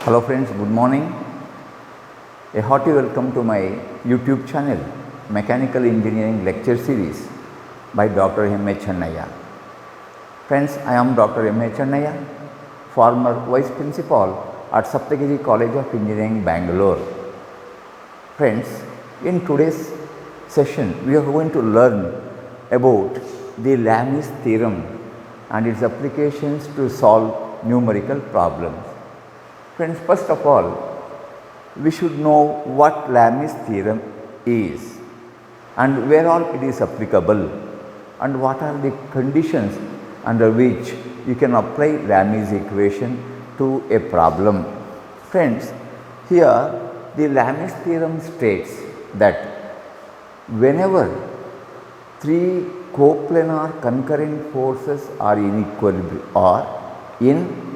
Hello friends, good morning. A hearty welcome to my YouTube channel, Mechanical Engineering Lecture Series by Dr. M.A. Chennaya. Friends, I am Dr. M.A. Chennaya, former Vice Principal at Saptagiri College of Engineering, Bangalore. Friends, in today's session, we are going to learn about the Lami's theorem and its applications to solve numerical problems. Friends, first of all, we should know what Lami's theorem is and where all it is applicable and what are the conditions under which you can apply Lami's equation to a problem. Friends, here the Lami's theorem states that whenever three coplanar concurrent forces are in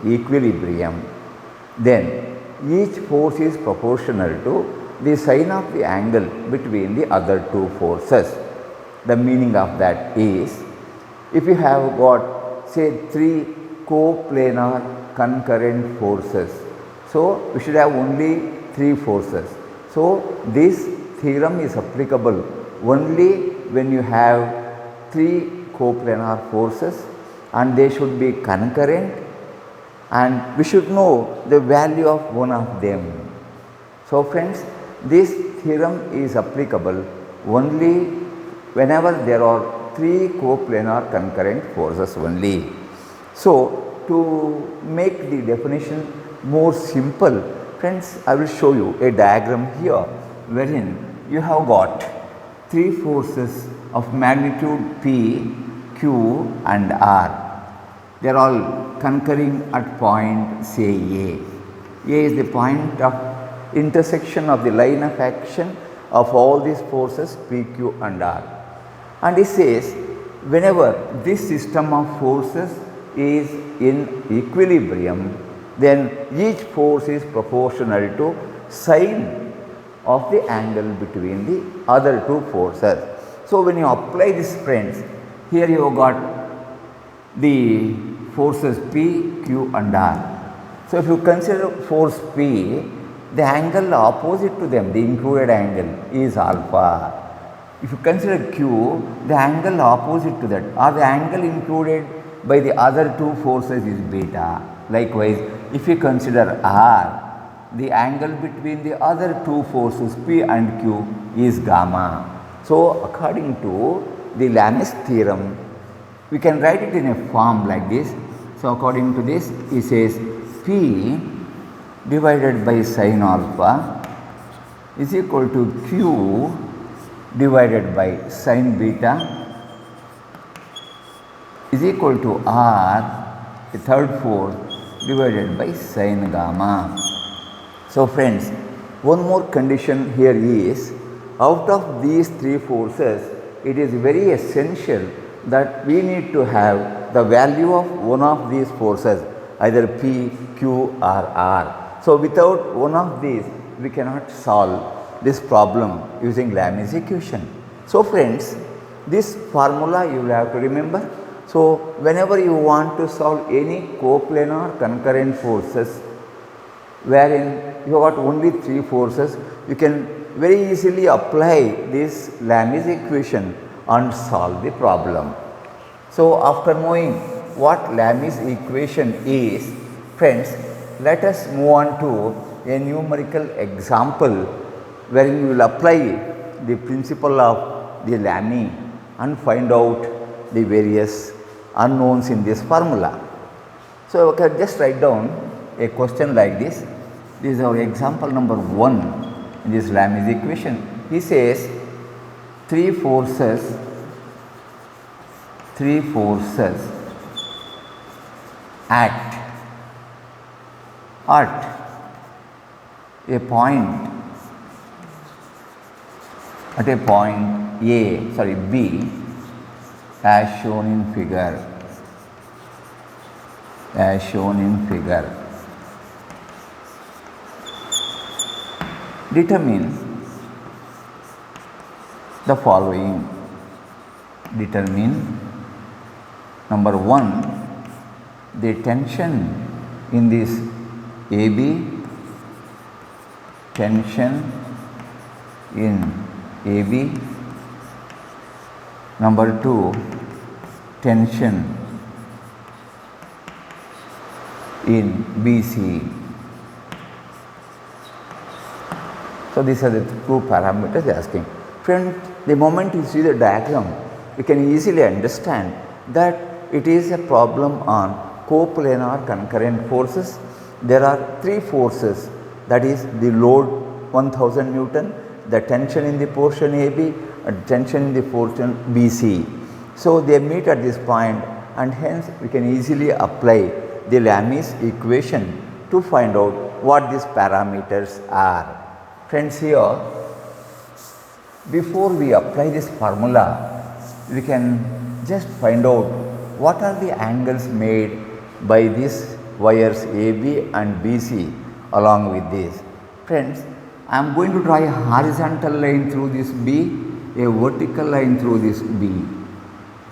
equilibrium, then each force is proportional to the sine of the angle between the other two forces. The meaning of that is, if you have got say three coplanar concurrent forces, so we should have only three forces. So this theorem is applicable only when you have three coplanar forces and they should be concurrent, and we should know the value of one of them. So friends, this theorem is applicable only whenever there are three coplanar concurrent forces only. So to make the definition more simple, friends, I will show you a diagram here wherein you have got three forces of magnitude P, Q and R. They are all concurring at point say A. A is the point of intersection of the line of action of all these forces P, Q and R. And it says whenever this system of forces is in equilibrium, then each force is proportional to sine of the angle between the other two forces. So when you apply this, friends, here you have got the forces P, Q and R. So if you consider force P, the angle opposite to them, the included angle, is alpha. If you consider Q, the angle opposite to that or the angle included by the other two forces is beta. Likewise, if you consider R, the angle between the other two forces P and Q is gamma. So according to the Lami's theorem, we can write it in a form like this. So according to this, it says P divided by sine alpha is equal to Q divided by sine beta is equal to R, the third force, divided by sine gamma. So friends, one more condition here is, out of these three forces, it is very essential that we need to have the value of one of these forces, either P, Q or R. So without one of these, we cannot solve this problem using Lami's equation. So friends, this formula you will have to remember. So whenever you want to solve any coplanar concurrent forces wherein you have got only three forces, you can very easily apply this Lami's equation and solve the problem. So after knowing what Lami's equation is, friends, let us move on to a numerical example wherein you will apply the principle of the Lami and find out the various unknowns in this formula. So you can just write down a question like this. This is our example number 1 in this Lami's equation. He says three forces act at a point B as shown in figure. Determine the following. Determine number 1, the tension in this AB tension in AB, number 2, tension in BC. So these are the two parameters asking. Friend, the moment you see the diagram, you can easily understand that it is a problem on coplanar concurrent forces. There are three forces, that is the load 1000 Newton, the tension in the portion AB and tension in the portion BC. So they meet at this point, and hence we can easily apply the Lami's equation to find out what these parameters are. Friends, here before we apply this formula, we can just find out what are the angles made by these wires AB and BC along with this. Friends, I am going to draw a horizontal line through this B, a vertical line through this B.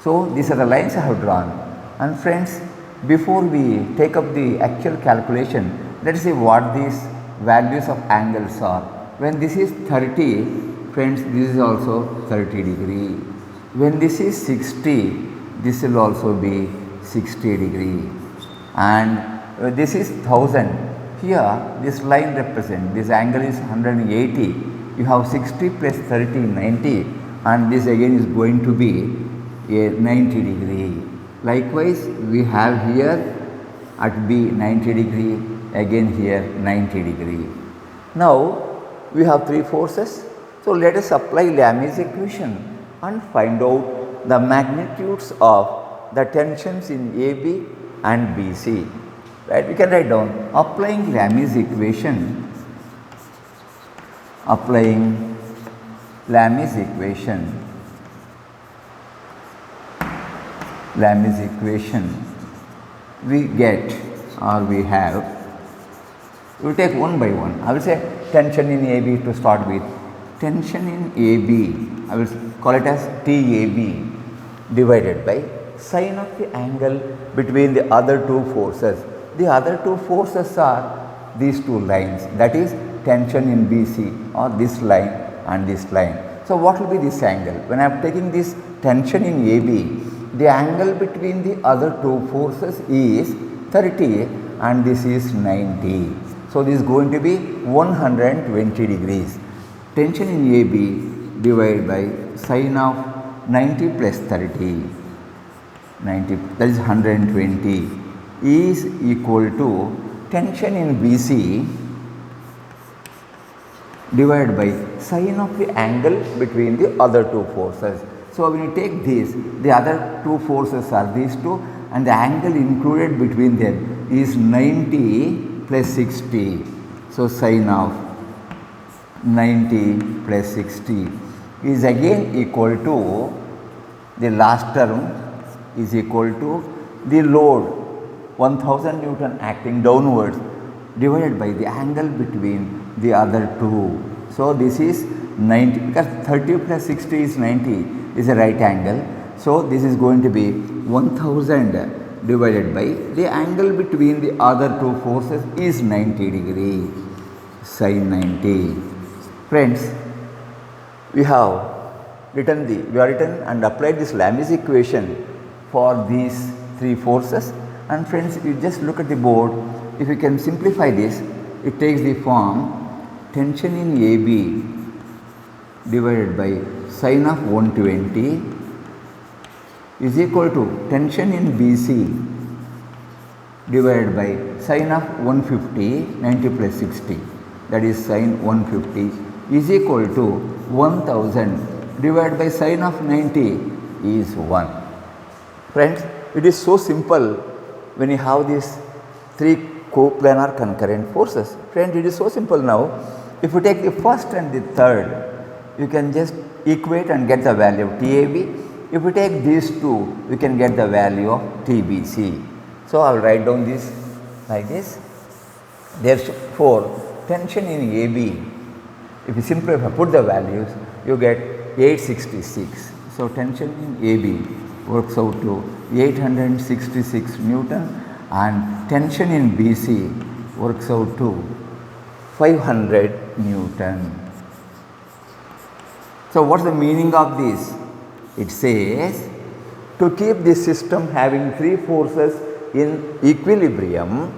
So these are the lines I have drawn. And friends, before we take up the actual calculation, let us see what these values of angles are. When this is 30, friends, this is also 30 degree. When this is 60, this will also be 60 degree. And this is 1000. Here this line represents, this angle is 180. You have 60 plus 30, 90, and this again is going to be a 90 degree. Likewise, we have here at B 90 degree, again here 90 degree. Now we have three forces. So let us apply Lami's equation and find out the magnitudes of the tensions in AB and BC. Right? We can write down, applying Lami's equation, Lami's equation, we get, or we have, we will take one by one. I will say tension in AB to start with. Tension in AB, I will call it as TAB divided by sine of the angle between the other two forces. The other two forces are these two lines, that is tension in BC, or this line and this line. So what will be this angle? When I am taking this tension in AB, the angle between the other two forces is 30 and this is 90. So this is going to be 120 degrees. Tension in AB divided by sine of 90 plus 30, 90, that is 120, is equal to tension in BC divided by sine of the angle between the other two forces. So when you take this, the other two forces are these two, and the angle included between them is 90 plus 60. So sine of 90 plus 60 is again equal to, the last term is equal to the load 1000 Newton acting downwards divided by the angle between the other two. So this is 90, because 30 plus 60 is 90, is a right angle. So this is going to be 1000 divided by the angle between the other two forces is 90 degree, sine 90. Friends, we have written and applied this Lami's equation for these three forces. And friends, you just look at the board. If you can simplify this, it takes the form tension in AB divided by sine of 120 is equal to tension in BC divided by sine of 150, 90 plus 60, that is sine 150, is equal to 1000 divided by sine of 90 is 1. Friends, it is so simple when you have these three coplanar concurrent forces. Friends, it is so simple now. If you take the first and the third, you can just equate and get the value of TAB. If you take these two, you can get the value of TBC. So I will write down this like this. Therefore, tension in AB, if you simplify, put the values, you get 866. So tension in AB works out to 866 Newton, and tension in BC works out to 500 Newton. So, what is the meaning of this? It says to keep this system having three forces in equilibrium,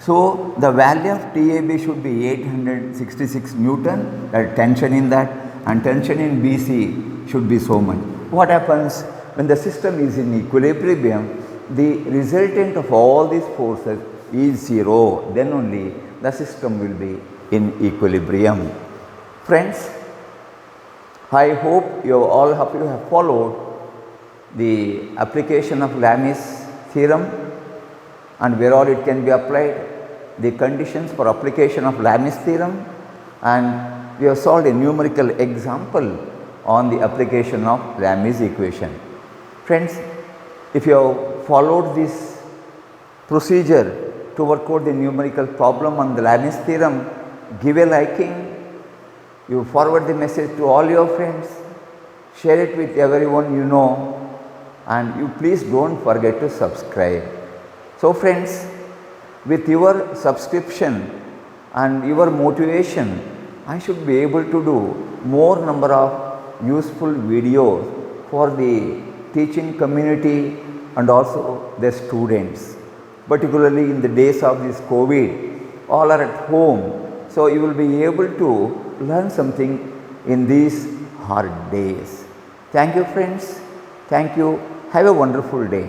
so the value of TAB should be 866 Newton, tension in that, and tension in BC should be so much. What happens when the system is in equilibrium? The resultant of all these forces is 0, then only the system will be in equilibrium. Friends, I hope you all have followed the application of Lami's theorem and where all it can be applied, the conditions for application of Lami's theorem, and we have solved a numerical example on the application of Lami's equation. Friends, if you have followed this procedure to work out the numerical problem on the Lami's theorem, give a liking, you forward the message to all your friends, share it with everyone you know, and you please don't forget to subscribe. So friends, with your subscription and your motivation, I should be able to do more number of useful videos for the teaching community and also the students. Particularly in the days of this COVID, all are at home, so you will be able to learn something in these hard days. Thank you friends. Thank you. Have a wonderful day.